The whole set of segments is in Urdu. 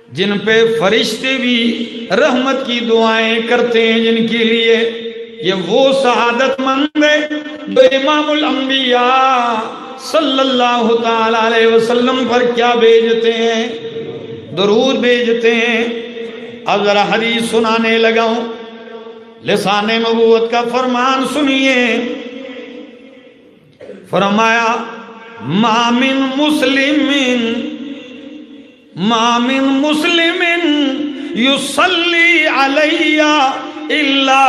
جن پہ فرشتے بھی رحمت کی دعائیں کرتے ہیں، جن کے لیے یہ وہ سعادت مند ہے جو امام الانبیاء صلی اللہ تعالی علیہ وسلم پر کیا بھیجتے ہیں؟ درود بھیجتے ہیں۔ اب ذرا حدیث سنانے لگا ہوں، لسان نبوت کا فرمان سنیے۔ فرمایا ما من مسلم یصلی علی الا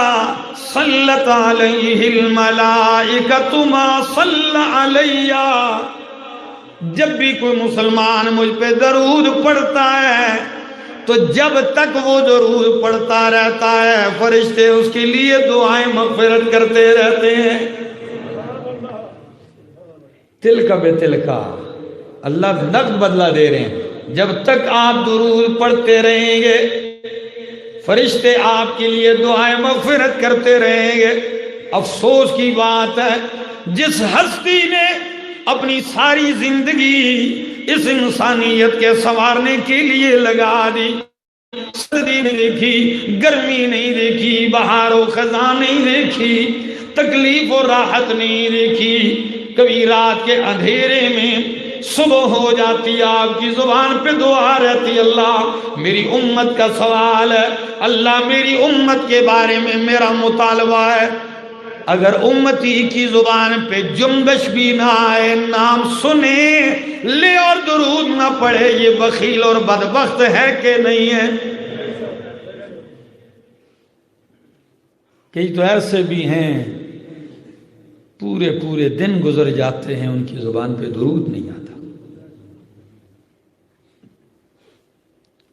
صلت علیہ الملائکۃ ما صلی علی۔ جب بھی کوئی مسلمان مجھ پہ درود پڑھتا ہے تو جب تک وہ درود پڑھتا رہتا ہے فرشتے اس کے لیے دعائیں مغفرت کرتے رہتے ہیں۔ تل کا بے تل کا، اللہ نقد بدلہ دے رہے ہیں۔ جب تک آپ درود پڑھتے رہیں گے فرشتے آپ کے لیے دعائیں مغفرت کرتے رہیں گے۔ افسوس کی بات ہے جس ہستی نے اپنی ساری زندگی اس انسانیت کے سنوارنے کے لیے لگا دی، سردی نہیں دیکھی، گرمی نہیں دیکھی، بہار و خزاں نہیں دیکھی، تکلیف و راحت نہیں دیکھی، کبھی رات کے اندھیرے میں صبح ہو جاتی آپ کی زبان پہ دعا رہتی، اللہ میری امت کا سوال ہے، اللہ میری امت کے بارے میں میرا مطالبہ ہے۔ اگر امتی کی زبان پہ جنبش بھی نہ آئے، نام سنے لے اور درود نہ پڑھے، یہ بخیل اور بدبخت ہے کہ نہیں ہے؟ کئی تو ایسے بھی ہیں پورے دن گزر جاتے ہیں ان کی زبان پہ درود نہیں آتا۔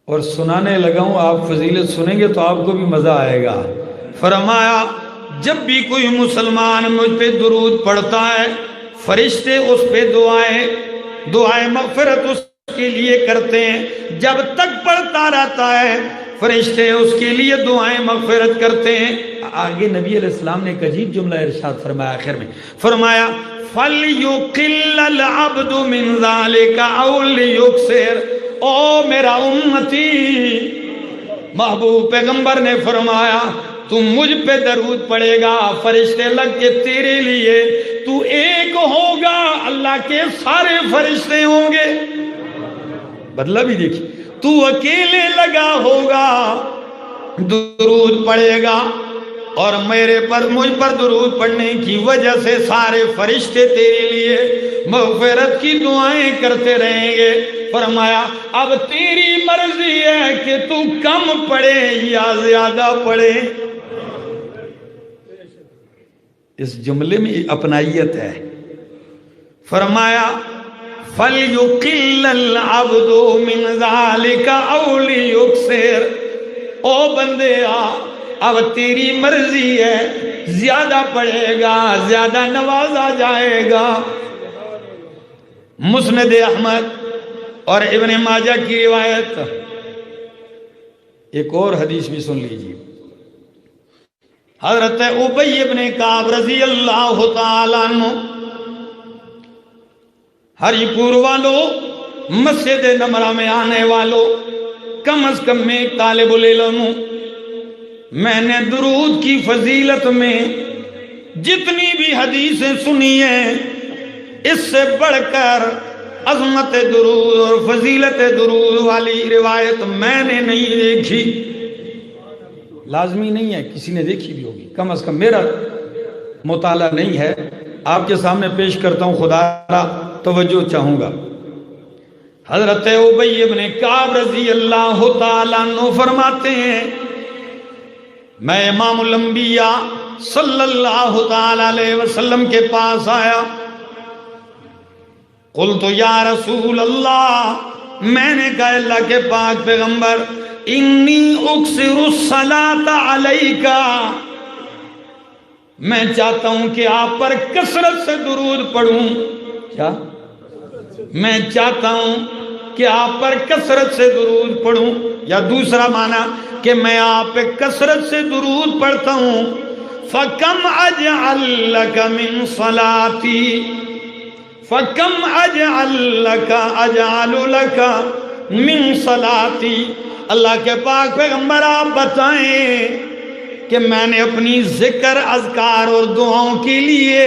اور سنانے لگا ہوں، آپ فضیلت سنیں گے تو آپ کو بھی مزہ آئے گا۔ فرمایا جب بھی کوئی مسلمان مجھ پہ درود پڑھتا ہے فرشتے اس پہ دعائیں مغفرت اس کے لیے کرتے ہیں۔ جب تک پڑھتا رہتا ہے فرشتے اس کے لیے دعائیں مغفرت کرتے ہیں۔ آگے نبی علیہ السلام نے ایک عجیب جملہ ارشاد فرمایا آخر میں، فرمایا فَلْيُقِلَّ الْعَبْدُ مِنْ ذَلِكَ أَوْ لِيُكْثِرْ۔ او میرا امتی، محبوب پیغمبر نے فرمایا تم مجھ پہ درود پڑھے گا فرشتے لگ کے تیرے لیے، تو ایک ہوگا اللہ کے سارے فرشتے ہوں گے۔ بدلہ بھی دیکھیں، تو اکیلے لگا ہوگا درود پڑھے گا اور مجھ پر درود پڑھنے کی وجہ سے سارے فرشتے تیرے لیے مغفرت کی دعائیں کرتے رہیں گے۔ فرمایا اب تیری مرضی ہے کہ تو کم پڑھے یا زیادہ پڑھے۔ اس جملے میں اپنائیت ہے۔ فرمایا فَلْيُقِلَّ الْعَبْدُ مِنْ ذَلِكَ أَوْ لِيُكْثِرْ۔ او بندے اب تیری مرضی ہے، زیادہ پڑھے گا زیادہ نوازا جائے گا۔ مسند احمد اور ابن ماجہ کی روایت، ایک اور حدیث بھی سن لیجیے۔ حضرت ابی ابن کعب رضی اللہ تعالیٰ عنہ، ہری پور والوں، مسجد نمرہ میں آنے والوں، کم از کم میں ایک طالب العلم ہوں، میں نے درود کی فضیلت میں جتنی بھی حدیثیں سنی ہیں اس سے بڑھ کر عظمت درود اور فضیلت درود والی روایت میں نے نہیں دیکھی۔ لازمی نہیں ہے کسی نے دیکھی بھی ہوگی، کم از کم میرا مطالعہ نہیں ہے، آپ کے سامنے پیش کرتا ہوں، خدا را توجہ چاہوں گا۔ حضرت ابی ابن کعب رضی اللہ تعالیٰ عنہ فرماتے ہیں میں امام الانبیاء صلی اللہ تعالیٰ علیہ وسلم کے پاس آیا، قلت یا رسول اللہ، میں نے کہا اللہ کے پاک پیغمبر، انی اکثر الصلاۃ علیک، میں چاہتا ہوں کہ آپ پر کثرت سے درود پڑھوں۔ کیا؟ میں چاہتا ہوں کہ آپ پر کثرت سے درود پڑھوں، یا دوسرا معنی کہ میں آپ پہ کثرت سے درود پڑھتا ہوں۔ فَكَمْ أَجْعَلْ لَكَ مِنْ صَلَاتِي فَكَمْ أَجْعَلْ لَكَ من صلاتی، اللہ کے پاک پیغمبر آپ بتائیں کہ میں نے اپنی ذکر اذکار اور دعاؤں کے لیے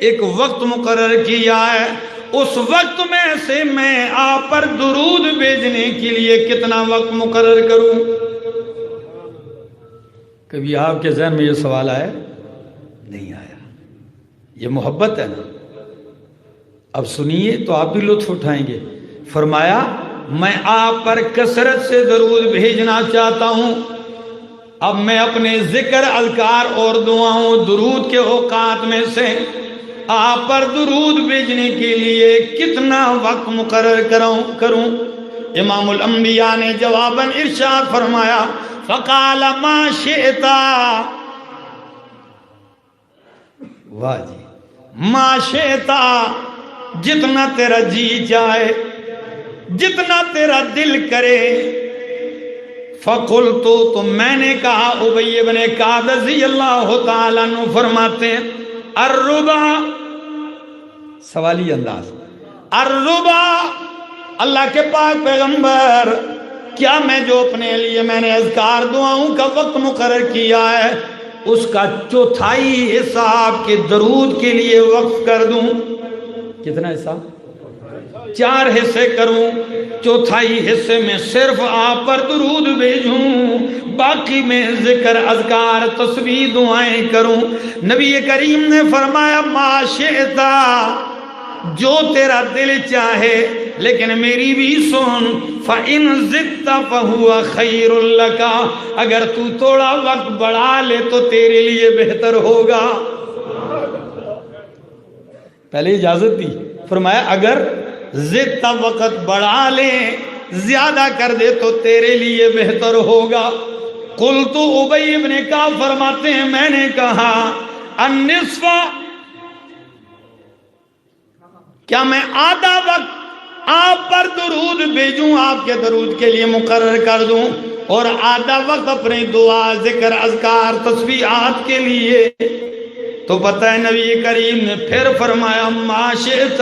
ایک وقت مقرر کیا ہے، اس وقت میں سے میں آپ پر درود بھیجنے کے لیے کتنا وقت مقرر کروں؟ کبھی آپ کے ذہن میں یہ سوال آیا؟ نہیں آیا۔ یہ محبت ہے نا۔ اب سنیے تو آپ بھی لطف اٹھائیں گے۔ فرمایا میں آپ پر کثرت سے درود بھیجنا چاہتا ہوں، اب میں اپنے ذکر اذکار اور دعاؤں درود کے اوقات میں سے آپ پر درود بھیجنے کے لیے کتنا وقت مقرر کروں؟ امام الانبیاء نے جواباً ارشاد فرمایا فقال ما شئت، واہ جی، ما شئت، جتنا تیرا جی چاہے، جتنا تیرا دل کرے۔ فقلت، تو میں نے کہا، ابی بن کعب رضی اللہ تعالیٰ عنہ فرماتے ہیں الربع، سوالی انداز، الربع، اللہ کے پاک پیغمبر کیا میں جو اپنے لیے میں نے اذکار دعاؤں کا وقت مقرر کیا ہے اس کا چوتھائی حصہ آپ کے درود کے لیے وقف کر دوں؟ کتنا حصہ؟ 4 حصے کروں، چوتھائی حصے میں صرف آپ پر درود بھیجوں، باقی میں ذکر اذکار تسبیح دعائیں کروں۔ نبی کریم نے فرمایا ما شئت، جو تیرا دل چاہے، لیکن میری بھی سن، فَإِن زِدْتَ فَهُوَ خَيْرٌ لَكَ، اگر تو تھوڑا وقت بڑھا لے تو تیرے لیے بہتر ہوگا۔ پہلے اجازت دی، فرمایا اگر زدت وقت بڑھا لے، زیادہ کر دے تو تیرے لیے بہتر ہوگا۔ قلت، ابی بن کعب فرماتے ہیں میں نے کہا النصف، کیا میں آدھا وقت آپ پر درود بھیجوں، آپ کے درود کے لیے مقرر کر دوں، اور آدھا وقت اپنے دعا ذکر اذکار تسبیحات کے لیے؟ تو پتہ ہے نبی کریم نے پھر فرمایا ما شئت،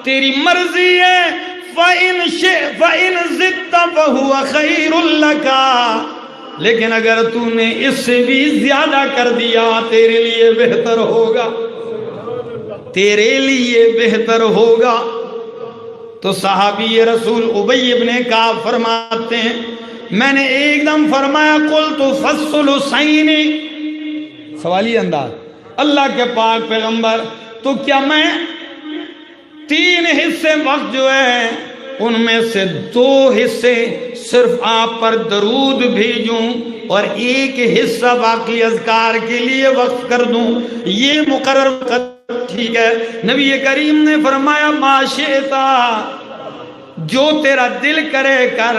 تیری مرضی ہے، فَإِن زِدْتَ فَهُوَ خَيْرٌ لَكَ، لیکن اگر تو نے اس سے بھی زیادہ کر دیا تیرے لیے بہتر ہوگا، تیرے لیے بہتر ہوگا۔ تو صحابی رسول ابی بن کعب فرماتے ہیں میں نے ایک دم فرمایا قلت فالثلثین، سوالی انداز، اللہ کے پاک پیغمبر تو کیا میں 3 حصے وقت جو ہے ان میں سے 2 حصے صرف آپ پر درود بھیجوں اور 1 حصہ باقی اذکار کے لیے وقف کر دوں؟ یہ مقرر کر، ٹھیک ہے؟ نبی کریم نے فرمایا ما شئت، جو تیرا دل کرے کر،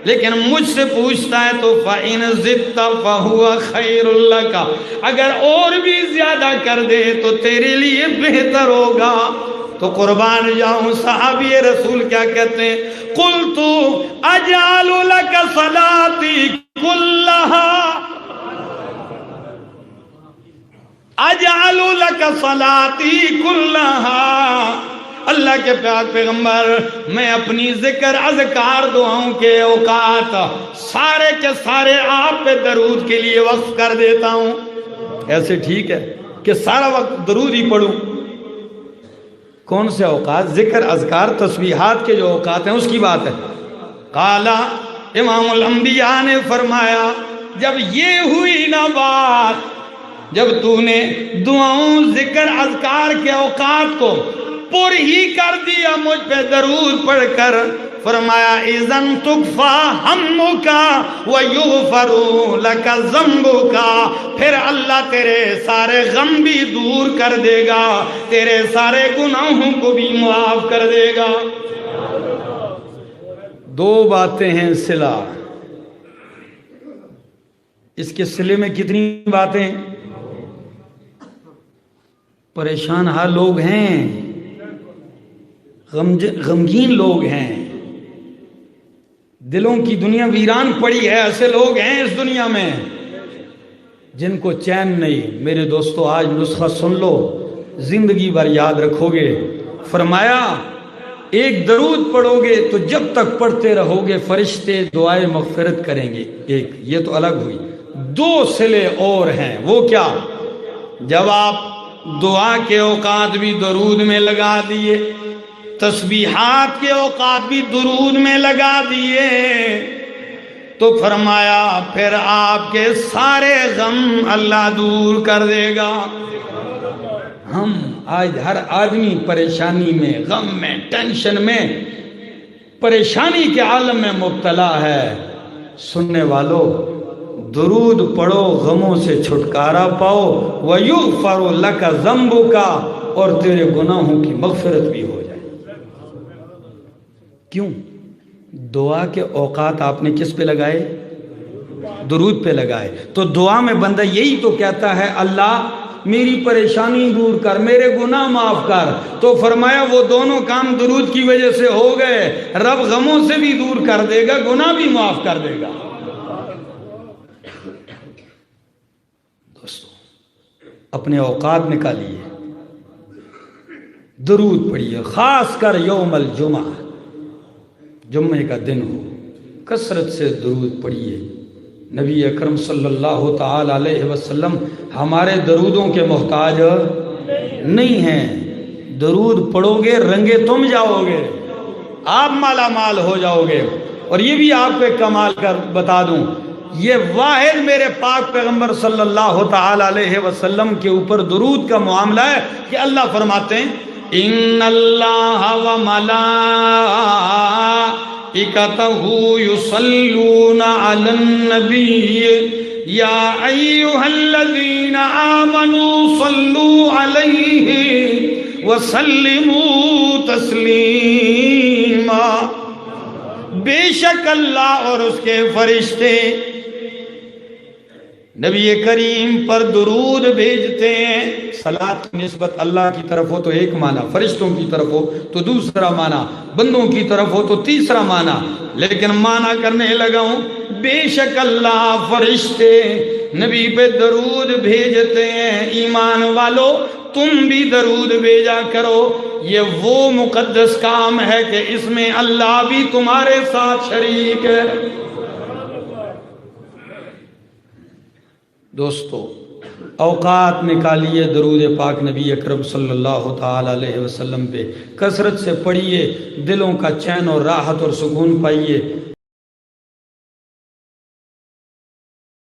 لیکن مجھ سے پوچھتا ہے تو فَإِن زِدْتَ فَهُوَ خَيْرٌ لَكَ، اگر اور بھی زیادہ کر دے تو تیرے لیے بہتر ہوگا۔ تو قربان جاؤں صحابی رسول کیا کہتے ہیں قُلْتُ أَجْعَلُ لَكَ صَلَاتِي كُلَّهَا، اجعل لک صلاتی کلہا، اللہ کے پاک پیغمبر میں اپنی ذکر اذکار دعاؤں کے اوقات سارے کے سارے آپ پہ درود کے لیے وقف کر دیتا ہوں۔ ایسے ٹھیک ہے کہ سارا وقت درود ہی پڑھوں؟ کون سے اوقات؟ ذکر اذکار تسبیحات کے جو اوقات ہیں اس کی بات ہے۔ قالا، امام الانبیاء نے فرمایا جب یہ ہوئی نا بات، جب تو نے دعاؤں ذکر اذکار کے اوقات کو پر ہی کر دیا مجھ پہ درود پڑھ کر، فرمایا اذن تکفا ہمکا ویغفر لک ذنبکا، پھر اللہ تیرے سارے غم بھی دور کر دے گا، تیرے سارے گناہوں کو بھی معاف کر دے گا۔ 2 باتیں ہیں صلہ، اس کے صلے میں کتنی باتیں ہیں؟ پریشان حال لوگ ہیں، غمگین لوگ ہیں، دلوں کی دنیا ویران پڑی ہے، ایسے لوگ ہیں اس دنیا میں جن کو چین نہیں۔ میرے دوستو آج نسخہ سن لو، زندگی بھر یاد رکھو گے۔ فرمایا ایک درود پڑھو گے تو جب تک پڑھتے رہو گے فرشتے دعائے مغفرت کریں گے. ایک یہ تو الگ ہوئی. دو صلے اور ہیں. وہ کیا؟ جب آپ دعا کے اوقات بھی درود میں لگا دیے، تسبیحات کے اوقات بھی درود میں لگا دیے، تو فرمایا پھر آپ کے سارے غم اللہ دور کر دے گا. ہم آج ہر آدمی پریشانی میں، غم میں، ٹینشن میں، پریشانی کے عالم میں مبتلا ہے. سننے والوں، درود پڑھو، غموں سے چھٹکارا پاؤ. وَيُغْفَرُ لَكَ ذَنْبُكَ، اور تیرے گناہوں کی مغفرت بھی ہو جائے. کیوں؟ دعا کے اوقات آپ نے کس پہ لگائے؟ درود پہ لگائے. تو دعا میں بندہ یہی تو کہتا ہے اللہ میری پریشانی دور کر، میرے گناہ معاف کر. تو فرمایا وہ دونوں کام درود کی وجہ سے ہو گئے. رب غموں سے بھی دور کر دے گا، گناہ بھی معاف کر دے گا. دوستو اپنے اوقات نکالیے، درود پڑھیے، خاص کر یوم الجمعہ، جمعے کا دن ہو، کثرت سے درود پڑھیے. نبی اکرم صلی اللہ تعالی علیہ وسلم ہمارے درودوں کے محتاج نہیں ہیں. درود پڑھو گے رنگے تم جاؤ گے، آپ مالا مال ہو جاؤ گے. اور یہ بھی آپ کو کمال کر بتا دوں، یہ واحد میرے پاک پیغمبر صلی اللہ تعالی علیہ وسلم کے اوپر درود کا معاملہ ہے کہ اللہ فرماتے ہیں ان اللہ و ملائکتہ یصلون علی النبی یا ایھا الذین آمنوا صلوا علیہ وسلموا تسلیما. بے شک اللہ اور اس کے فرشتے نبی کریم پر درود بھیجتے ہیں. صلاۃ کی نسبت اللہ کی طرف ہو تو ایک معنی، فرشتوں کی طرف ہو تو دوسرا معنی، بندوں کی طرف ہو تو تیسرا معنی. لیکن معنی کرنے لگا ہوں، بے شک اللہ فرشتے نبی پہ درود بھیجتے ہیں. ایمان والو تم بھی درود بھیجا کرو. یہ وہ مقدس کام ہے کہ اس میں اللہ بھی تمہارے ساتھ شریک ہے. دوستو اوقات نکالیے، درود پاک نبی اکرم صلی اللہ تعالی علیہ وسلم پہ کثرت سے پڑھیے، دلوں کا چین اور راحت اور سکون پائیے.